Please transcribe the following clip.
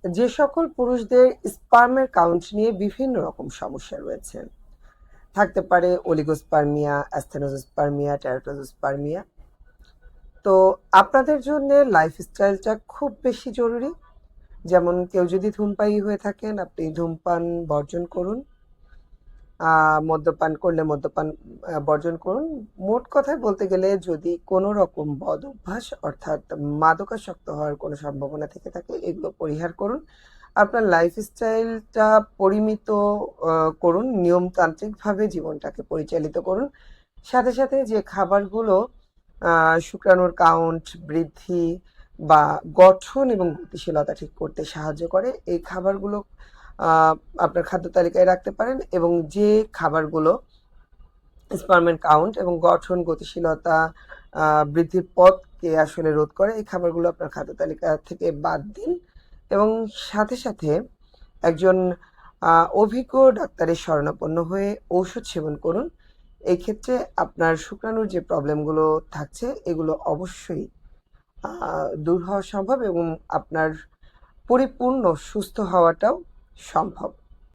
যে সকল পুরুষদের স্পার্মের কাউন্ট নিয়ে বিভিন্ন রকম সমস্যা রয়েছে, থাকতে পারে অলিগোস্পার্মিয়া, অ্যাসথেনোজোস্পার্মিয়া, টেরাটোজোস্পার্মিয়া। তো আপনাদের জন্য লাইফস্টাইলটা খুব বেশি জরুরি। যেমন কেউ যদি ধূমপায়ী হয়ে থাকেন, আপনি ধূমপান বর্জন করুন। মদ্যপান করলে মদ্যপান বর্জন করুন। মোট কথায় বলতে গেলে যদি কোনো রকম বদ অভ্যাস অর্থাৎ মাদকাসক্ত হওয়ার কোনো সম্ভাবনা থেকে থাকে, এগুলো পরিহার করুন। আপনার লাইফস্টাইলটা পরিমিত করুন, নিয়মতান্ত্রিকভাবে জীবনটাকে পরিচালিত করুন। সাথে সাথে যে খাবারগুলো শুক্রাণুর কাউন্ট বৃদ্ধি বা গঠন এবং গতিশীলতা ঠিক করতে সাহায্য করে, এই খাবারগুলো আপনার খাদ্য তালিকায় রাখতে পারেন। এবং যে খাবারগুলো স্পার্মের কাউন্ট এবং গঠন গতিশীলতা বৃদ্ধির পথকে আসলে রোধ করে, এই খাবারগুলো আপনার খাদ্য তালিকা থেকে বাদ দিন। এবং সাথে সাথে একজন অভিজ্ঞ ডাক্তারের শরণাপন্ন হয়ে ঔষধ সেবন করুন। এই ক্ষেত্রে আপনার শুক্রাণুর যে প্রবলেমগুলো থাকছে, এগুলো অবশ্যই দূর হওয়া সম্ভব এবং আপনার পরিপূর্ণ সুস্থ হওয়াটাও সম্ভব।